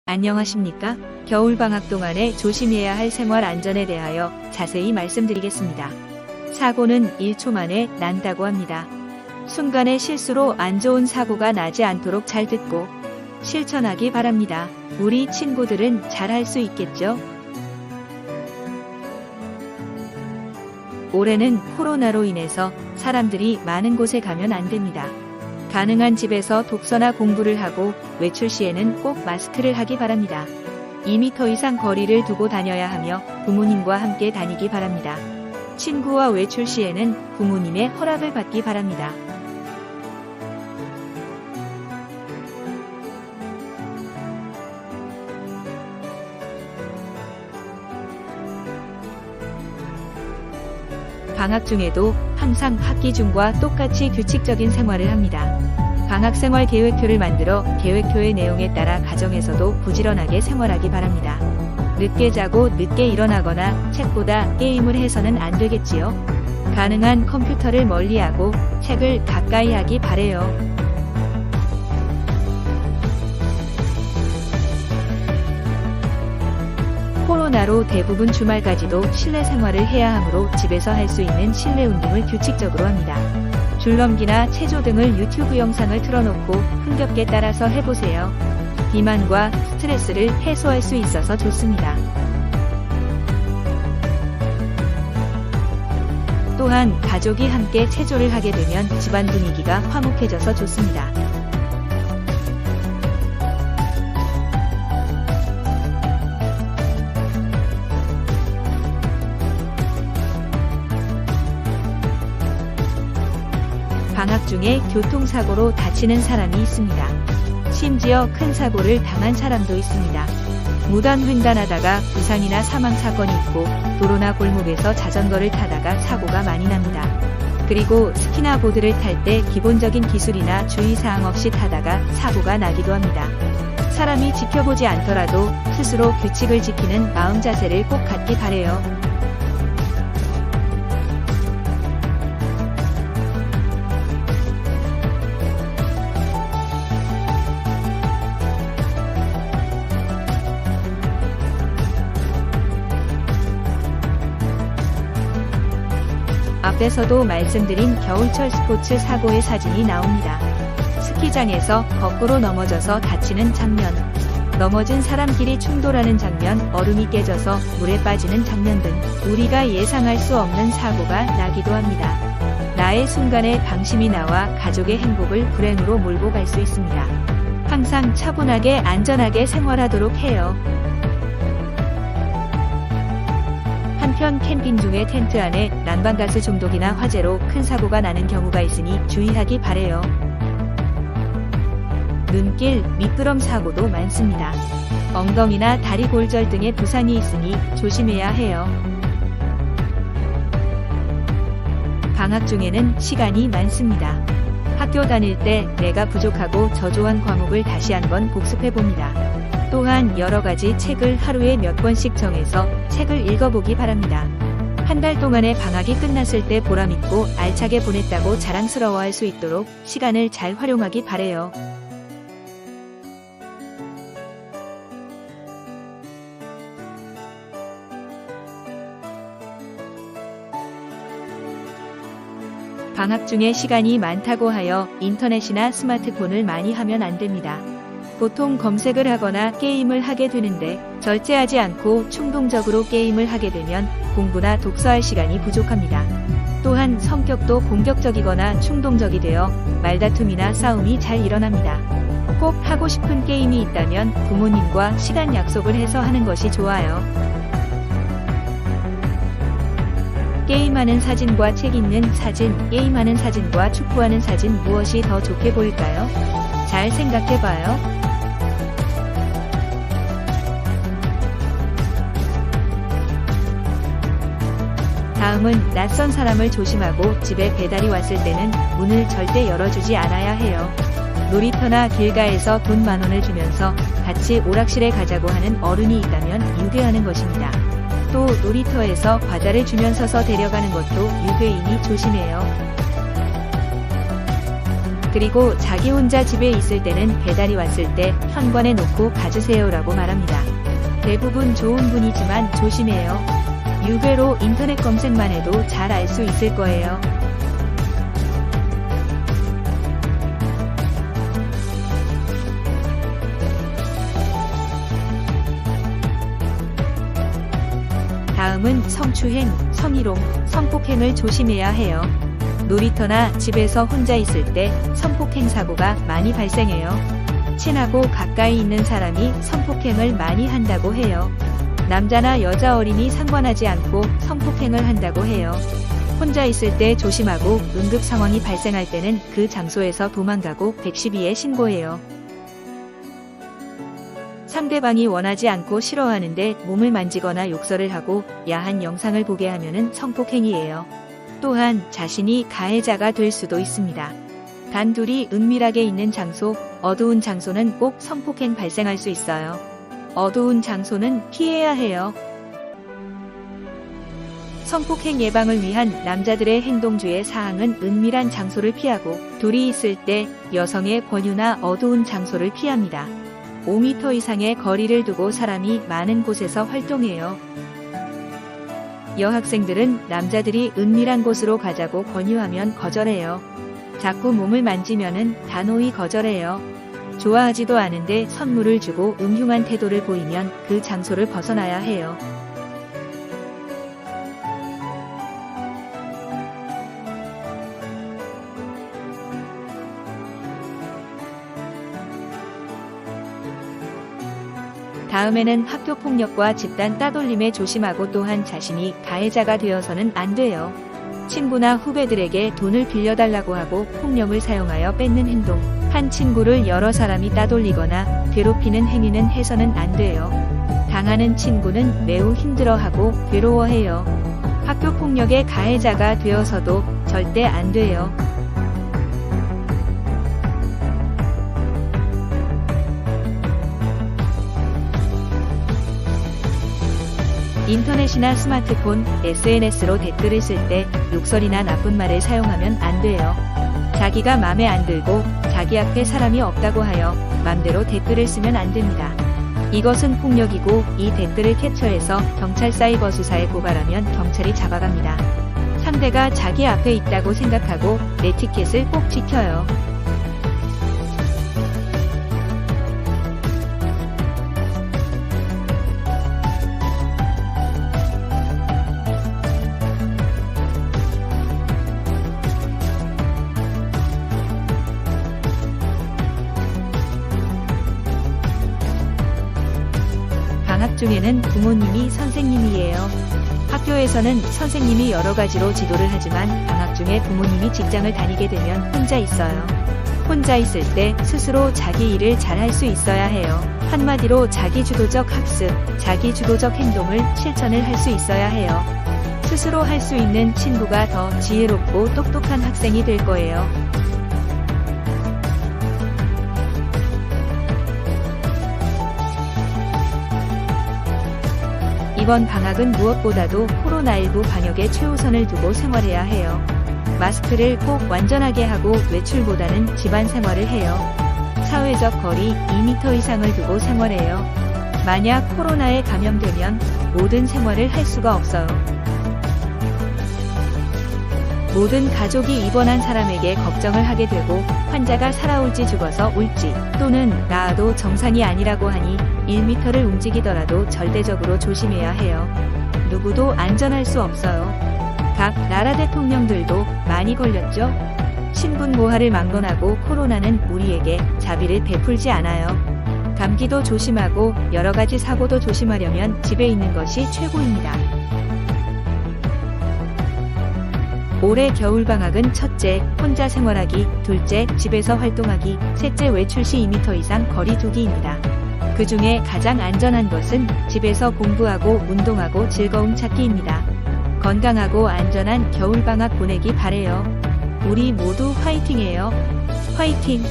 안녕하십니까? 겨울방학 동안에 조심해야 할 생활 안전에 대하여 자세히 말씀드리겠습니다. 사고는 1초 만에 난다고 합니다. 순간의 실수로 안 좋은 사고가 나지 않도록 잘 듣고 실천하기 바랍니다. 우리 친구들은 잘 할 수 있겠죠? 올해는 코로나로 인해서 사람들이 많은 곳에 가면 안 됩니다. 가능한 집에서 독서나 공부를 하고 외출 시에는 꼭 마스크를 하기 바랍니다. 2m 이상 거리를 두고 다녀야 하며 부모님과 함께 다니기 바랍니다. 친구와 외출 시에는 부모님의 허락을 받기 바랍니다. 방학 중에도 항상 학기 중과 똑같이 규칙적인 생활을 합니다. 방학생활 계획표를 만들어 계획표의 내용에 따라 가정에서도 부지런하게 생활하기 바랍니다. 늦게 자고 늦게 일어나거나 책보다 게임을 해서는 안 되겠지요. 가능한 컴퓨터를 멀리하고 책을 가까이 하기 바래요. 코로나로 대부분 주말까지도 실내 생활을 해야 하므로 집에서 할 수 있는 실내 운동을 규칙적으로 합니다. 줄넘기나 체조 등을 유튜브 영상을 틀어놓고 흥겹게 따라서 해보세요. 비만과 스트레스를 해소할 수 있어서 좋습니다. 또한 가족이 함께 체조를 하게 되면 집안 분위기가 화목해져서 좋습니다. 방학 중에 교통사고로 다치는 사람이 있습니다. 심지어 큰 사고를 당한 사람도 있습니다. 무단횡단하다가 부상이나 사망 사건이 있고 도로나 골목에서 자전거를 타다가 사고가 많이 납니다. 그리고 스키나 보드를 탈 때 기본적인 기술이나 주의사항 없이 타다가 사고가 나기도 합니다. 사람이 지켜보지 않더라도 스스로 규칙을 지키는 마음 자세를 꼭 갖기 바래요. 앞에서도 말씀드린 겨울철 스포츠 사고의 사진이 나옵니다. 스키장에서 거꾸로 넘어져서 다치는 장면, 넘어진 사람끼리 충돌하는 장면, 얼음이 깨져서 물에 빠지는 장면 등 우리가 예상할 수 없는 사고가 나기도 합니다. 나의 순간에 방심이 나와 가족의 행복을 불행으로 몰고 갈 수 있습니다. 항상 차분하게 안전하게 생활하도록 해요. 한편 캠핑 중에 텐트 안에 난방가스 중독이나 화재로 큰 사고가 나는 경우가 있으니 주의하기 바래요. 눈길, 미끄럼 사고도 많습니다. 엉덩이나 다리 골절 등의 부상이 있으니 조심해야 해요. 방학 중에는 시간이 많습니다. 학교 다닐 때 내가 부족하고 저조한 과목을 다시 한번 복습해봅니다. 또한 여러가지 책을 하루에 몇 권씩 정해서 책을 읽어보기 바랍니다. 한 달 동안의 방학이 끝났을 때 보람있고 알차게 보냈다고 자랑스러워할 수 있도록 시간을 잘 활용하기 바래요. 방학 중에 시간이 많다고 하여 인터넷이나 스마트폰을 많이 하면 안 됩니다. 보통 검색을 하거나 게임을 하게 되는데 절제하지 않고 충동적으로 게임을 하게 되면 공부나 독서할 시간이 부족합니다. 또한 성격도 공격적이거나 충동적이 되어 말다툼이나 싸움이 잘 일어납니다. 꼭 하고 싶은 게임이 있다면 부모님과 시간 약속을 해서 하는 것이 좋아요. 게임하는 사진과 책 읽는 사진, 게임하는 사진과 축구하는 사진 무엇이 더 좋게 보일까요? 잘 생각해봐요. 다음은 낯선 사람을 조심하고 집에 배달이 왔을 때는 문을 절대 열어주지 않아야 해요. 놀이터나 길가에서 돈 10,000원을 주면서 같이 오락실에 가자고 하는 어른이 있다면 유괴하는 것입니다. 또 놀이터에서 과자를 주면서서 데려가는 것도 유괴이니 조심해요. 그리고 자기 혼자 집에 있을 때는 배달이 왔을 때 현관에 놓고 가주세요라고 말합니다. 대부분 좋은 분이지만 조심해요. 유괴로 인터넷 검색만 해도 잘 알 수 있을 거예요. 다음은 성추행, 성희롱, 성폭행을 조심해야 해요. 놀이터나 집에서 혼자 있을 때 성폭행 사고가 많이 발생해요. 친하고 가까이 있는 사람이 성폭행을 많이 한다고 해요. 남자나 여자 어린이 상관하지 않고 성폭행을 한다고 해요. 혼자 있을 때 조심하고 응급 상황이 발생할 때는 그 장소에서 도망가고 112에 신고해요. 상대방이 원하지 않고 싫어하는데 몸을 만지거나 욕설을 하고 야한 영상을 보게 하면은 성폭행이에요. 또한 자신이 가해자가 될 수도 있습니다. 단둘이 은밀하게 있는 장소, 어두운 장소는 꼭 성폭행 발생할 수 있어요. 어두운 장소는 피해야 해요. 성폭행 예방을 위한 남자들의 행동주의 사항은 은밀한 장소를 피하고 둘이 있을 때 여성의 권유나 어두운 장소를 피합니다. 5m 이상의 거리를 두고 사람이 많은 곳에서 활동해요. 여학생들은 남자들이 은밀한 곳으로 가자고 권유하면 거절해요. 자꾸 몸을 만지면은 단호히 거절해요. 좋아하지도 않은데 선물을 주고 음흉한 태도를 보이면 그 장소를 벗어나야 해요. 다음에는 학교폭력과 집단 따돌림에 조심하고 또한 자신이 가해자가 되어서는 안 돼요. 친구나 후배들에게 돈을 빌려달라고 하고 폭력을 사용하여 뺏는 행동, 한 친구를 여러 사람이 따돌리거나 괴롭히는 행위는 해서는 안 돼요. 당하는 친구는 매우 힘들어하고 괴로워해요. 학교폭력의 가해자가 되어서도 절대 안 돼요. 인터넷이나 스마트폰, SNS로 댓글을 쓸 때 욕설이나 나쁜 말을 사용하면 안 돼요. 자기가 맘에 안 들고 자기 앞에 사람이 없다고 하여 맘대로 댓글을 쓰면 안 됩니다. 이것은 폭력이고 이 댓글을 캡처해서 경찰 사이버 수사에 고발하면 경찰이 잡아갑니다. 상대가 자기 앞에 있다고 생각하고 네티켓을 꼭 지켜요. 방학 중에는 부모님이 선생님이에요. 학교에서는 선생님이 여러 가지로 지도를 하지만 방학 중에 부모님이 직장을 다니게 되면 혼자 있어요. 혼자 있을 때 스스로 자기 일을 잘 할 수 있어야 해요. 한마디로 자기주도적 학습, 자기주도적 행동을 실천을 할 수 있어야 해요. 스스로 할 수 있는 친구가 더 지혜롭고 똑똑한 학생이 될 거예요. 이번 방학은 무엇보다도 코로나19 방역에 최우선을 두고 생활해야 해요. 마스크를 꼭 완전하게 하고 외출보다는 집안 생활을 해요. 사회적 거리 2m 이상을 두고 생활해요. 만약 코로나에 감염되면 모든 생활을 할 수가 없어요. 모든 가족이 입원한 사람에게 걱정을 하게 되고 환자가 살아올지 죽어서 올지 또는 나아도 정상이 아니라고 하니 1m를 움직이더라도 절대적으로 조심해야 해요. 누구도 안전할 수 없어요. 각 나라 대통령들도 많이 걸렸죠? 신분모하를 막론하고 코로나는 우리에게 자비를 베풀지 않아요. 감기도 조심하고 여러가지 사고도 조심하려면 집에 있는 것이 최고입니다. 올해 겨울방학은 첫째, 혼자 생활하기, 둘째, 집에서 활동하기, 셋째, 외출 시 2m 이상 거리 두기입니다. 그 중에 가장 안전한 것은 집에서 공부하고 운동하고 즐거움 찾기입니다. 건강하고 안전한 겨울방학 보내기 바래요. 우리 모두 화이팅해요. 화이팅!